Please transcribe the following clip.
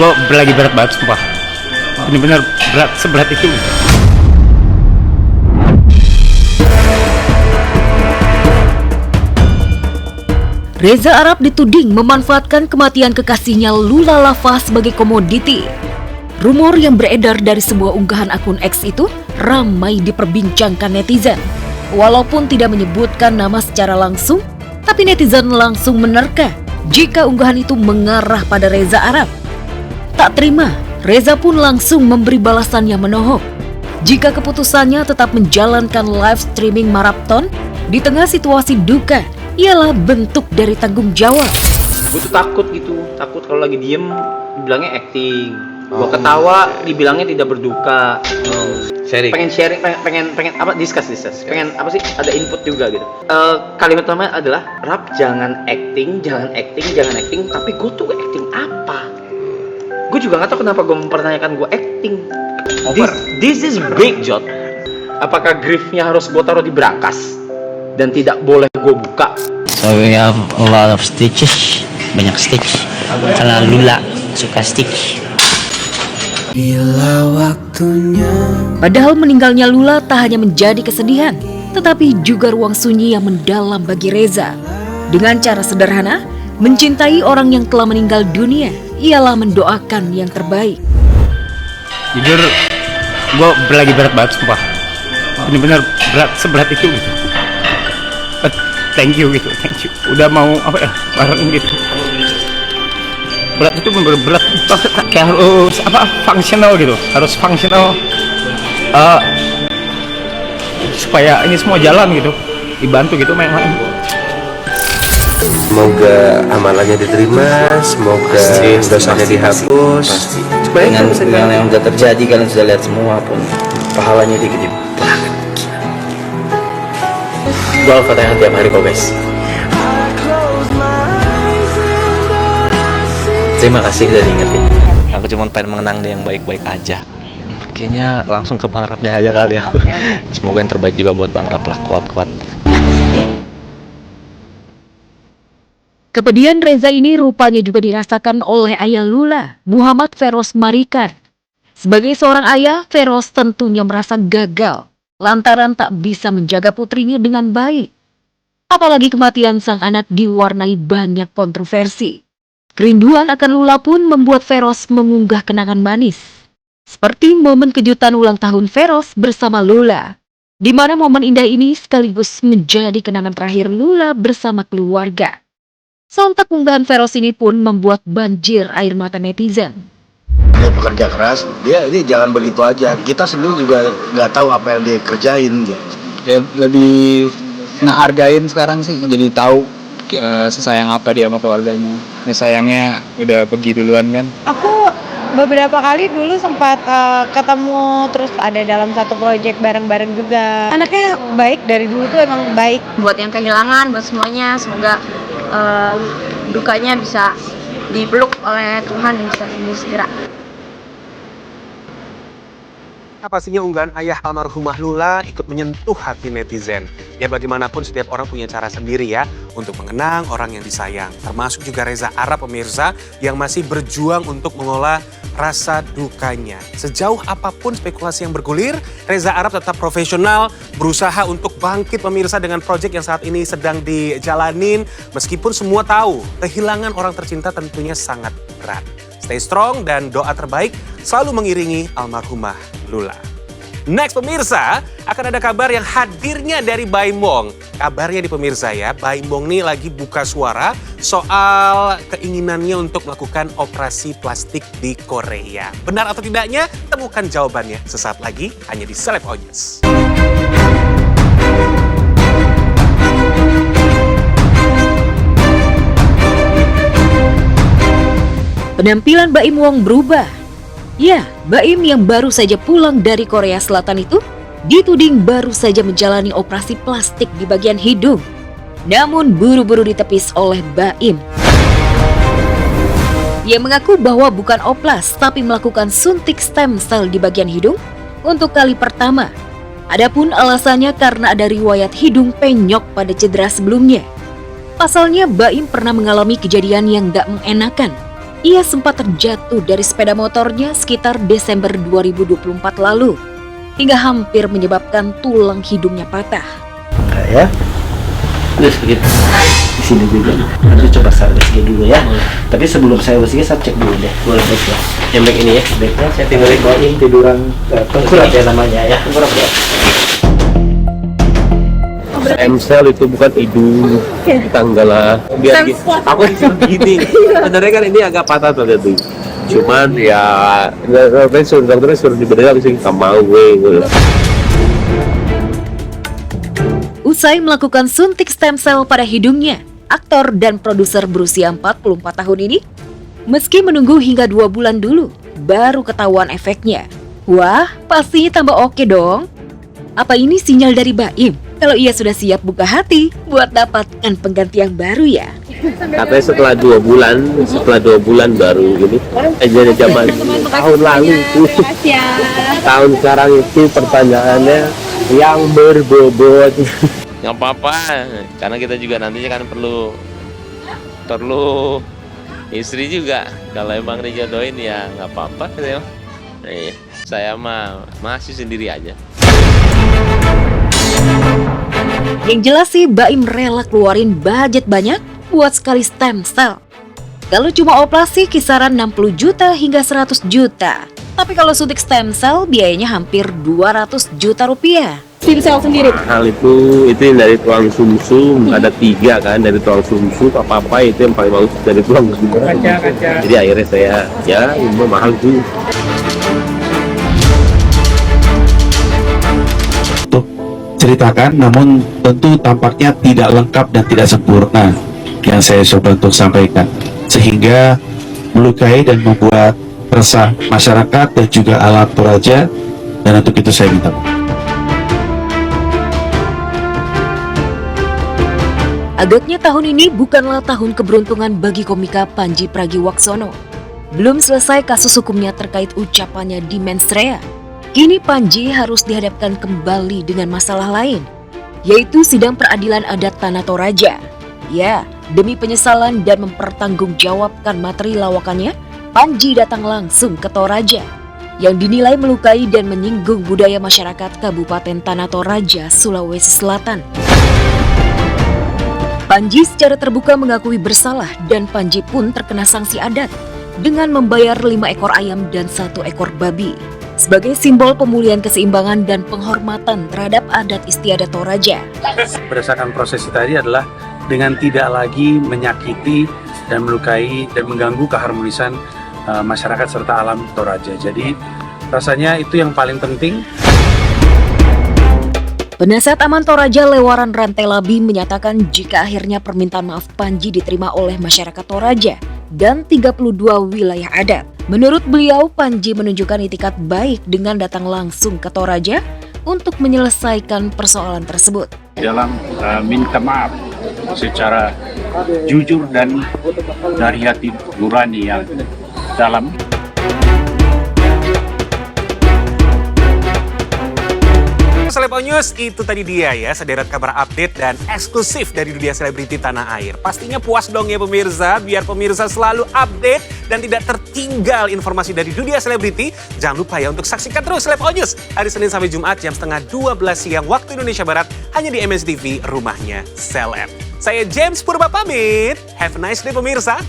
gue lagi berat banget sumpah, bener-bener berat, seberat itu. Reza Arab dituding memanfaatkan kematian kekasihnya Lula Lava sebagai komoditi. Rumor yang beredar dari sebuah unggahan akun X itu ramai diperbincangkan netizen. Walaupun tidak menyebutkan nama secara langsung, tapi netizen langsung menerka jika unggahan itu mengarah pada Reza Arab. Tak terima, Reza pun langsung memberi balasan yang menohok. Jika keputusannya tetap menjalankan live streaming maraton di tengah situasi duka, ialah bentuk dari tanggung jawab. Gue tuh takut kalau lagi diem dibilangnya acting. Gue ketawa dibilangnya tidak berduka. Sharing. Pengen sharing, pengen apa? Discuss. Pengen apa sih? Ada input juga gitu. Kalimat pertama adalah Rap jangan acting. Tapi gue tuh acting apa? Gue juga nggak tahu kenapa gue mempertanyakan gue acting. This is big job. Apakah griefnya harus gue taruh di brankas dan tidak boleh gue buka? So we have a lot of stitches, banyak stitch. Karena Lula suka stitch. Padahal meninggalnya Lula tak hanya menjadi kesedihan, tetapi juga ruang sunyi yang mendalam bagi Reza. Dengan cara sederhana, mencintai orang yang telah meninggal dunia ialah mendoakan yang terbaik. Jujur, gue lagi berat banget sumpah, bener-bener berat, seberat itu gitu. But thank you. Udah mau apa ya, bareng gitu. Berat itu bener-bener berat banget, kayak harus apa, fungsional gitu, harus fungsional supaya ini semua jalan gitu, dibantu gitu main-main. Semoga amalannya diterima, semoga dosanya dihapus. Dengan yang sudah terjadi, kalian sudah lihat semua pun pahalanya dikit banget. Gue Al-Fatihah tiap hari kok guys. Terima kasih udah diingetin. Aku cuma pengen mengenang dia yang baik-baik aja. Kayaknya langsung ke Bang Rapnya aja kali ya. Semoga yang terbaik juga buat Bang Rap lah, kuat-kuat. Kepedihan Reza ini rupanya juga dirasakan oleh ayah Lula, Muhammad Feroz Marikan. Sebagai seorang ayah, Feroz tentunya merasa gagal lantaran tak bisa menjaga putrinya dengan baik. Apalagi kematian sang anak diwarnai banyak kontroversi. Kerinduan akan Lula pun membuat Feroz mengunggah kenangan manis. Seperti momen kejutan ulang tahun Feroz bersama Lula, di mana momen indah ini sekaligus menjadi kenangan terakhir Lula bersama keluarga. Sontak unggahan Feroz ini pun membuat banjir air mata netizen. Dia pekerja keras, dia jangan begitu aja. Kita sendiri juga nggak tahu apa yang dia kerjain. Ya lebih ngehargain sekarang sih, jadi tahu sesayang apa dia sama keluarganya. Ini sayangnya udah pergi duluan kan. Aku beberapa kali dulu sempat ketemu, terus ada dalam satu proyek bareng-bareng juga. Anaknya baik, dari dulu tuh emang baik. Buat yang kehilangan, buat semuanya, semoga dukanya bisa dipeluk oleh Tuhan dan bisa sembuh segera. Pastinya unggahan ayah almarhumah Lula ikut menyentuh hati netizen. Ya bagaimanapun setiap orang punya cara sendiri ya untuk mengenang orang yang disayang. Termasuk juga Reza Arab pemirsa yang masih berjuang untuk mengolah rasa dukanya. Sejauh apapun spekulasi yang bergulir, Reza Arab tetap profesional, berusaha untuk bangkit pemirsa dengan proyek yang saat ini sedang dijalanin. Meskipun semua tahu kehilangan orang tercinta tentunya sangat berat. Stay strong dan doa terbaik selalu mengiringi almarhumah Lula. Next pemirsa, akan ada kabar yang hadirnya dari Baimong. Kabarnya di pemirsa ya, Baimong nih lagi buka suara soal keinginannya untuk melakukan operasi plastik di Korea. Benar atau tidaknya? Temukan jawabannya sesaat lagi hanya di Celeb Audience. Penampilan Baim Wong berubah. Ya, Baim yang baru saja pulang dari Korea Selatan itu dituding baru saja menjalani operasi plastik di bagian hidung. Namun buru-buru ditepis oleh Baim. Ia mengaku bahwa bukan oplas tapi melakukan suntik stem cell di bagian hidung untuk kali pertama. Adapun alasannya karena ada riwayat hidung penyok pada cedera sebelumnya. Pasalnya Baim pernah mengalami kejadian yang gak mengenakan. Ia sempat terjatuh dari sepeda motornya sekitar Desember 2024 lalu, hingga hampir menyebabkan tulang hidungnya patah. Enggak ya? Terus begitu. Di sini juga. Nanti coba saya USG dulu ya. Tapi sebelum saya USG, saya cek dulu deh. Boleh ya. Yang baik ini ya. Baiknya saya tidurin tiduran tengkurap ya namanya ya. Tengkurap ya. Stem itu bukan hidung, tanggal lah. Biar aku disuruh gini. Sebenarnya kan ini agak patah tuh. Cuman ya, dokternya suruh dibedah, habis itu nggak mau gue. Usai melakukan suntik stem cell pada hidungnya, aktor dan produser berusia 44 tahun ini, meski menunggu hingga 2 bulan dulu, baru ketahuan efeknya. Wah, pastinya tambah oke dong. Apa ini sinyal dari Baim kalau ia sudah siap buka hati buat dapatkan pengganti yang baru ya? Katanya setelah 2 bulan baru gini. Jadi zaman tahun lalu itu, tahun sekarang itu pertanyaannya yang berbobot. Nggak apa-apa, karena kita juga nantinya kan perlu istri juga. Kalau emang dijodohin ya nggak apa-apa gitu ya. Saya mah masih sendiri aja. Yang jelas sih Baim rela keluarin budget banyak buat sekali stem cell. Kalau cuma operasi kisaran 60 juta hingga 100 juta. Tapi kalau suntik stem cell biayanya hampir 200 juta rupiah. Stem cell sendiri? Hal itu yang dari tulang sumsum, ada 3 kan, dari tulang sumsum, apa itu yang paling bagus dari tulang sumsum. Jadi akhirnya saya, ya ini mahal tuh. Ceritakan, namun tentu tampaknya tidak lengkap dan tidak sempurna yang saya coba untuk sampaikan, sehingga melukai dan membuat resah masyarakat dan juga alam Toraja, dan untuk itu saya minta maaf. Agaknya tahun ini bukanlah tahun keberuntungan bagi komika Pandji Pragiwaksono. Belum selesai kasus hukumnya terkait ucapannya di Mensrea. Kini Pandji harus dihadapkan kembali dengan masalah lain, yaitu sidang peradilan adat Tanah Toraja. Ya, demi penyesalan dan mempertanggungjawabkan materi lawakannya, Pandji datang langsung ke Toraja, yang dinilai melukai dan menyinggung budaya masyarakat Kabupaten Tanah Toraja, Sulawesi Selatan. Pandji secara terbuka mengakui bersalah dan Pandji pun terkena sanksi adat dengan membayar 5 ekor ayam dan 1 ekor babi sebagai simbol pemulihan keseimbangan dan penghormatan terhadap adat istiadat Toraja. Berdasarkan prosesi tadi adalah dengan tidak lagi menyakiti dan melukai dan mengganggu keharmonisan masyarakat serta alam Toraja. Jadi rasanya itu yang paling penting. Penasihat Aman Toraja Lewaran Rantai Labi menyatakan jika akhirnya permintaan maaf Pandji diterima oleh masyarakat Toraja dan 32 wilayah adat. Menurut beliau, Pandji menunjukkan itikat baik dengan datang langsung ke Toraja untuk menyelesaikan persoalan tersebut. Dalam minta maaf secara jujur dan dari hati nurani yang dalam. Selepo News, itu tadi dia ya, sederet kabar update dan eksklusif dari dunia selebriti tanah air. Pastinya puas dong ya pemirsa, biar pemirsa selalu update dan tidak tertinggal informasi dari dunia selebriti. Jangan lupa ya untuk saksikan terus Selepo News hari Senin sampai Jumat jam setengah 12 siang waktu Indonesia Barat hanya di MNC TV, rumahnya Seleb. Saya James Purba pamit, have a nice day pemirsa.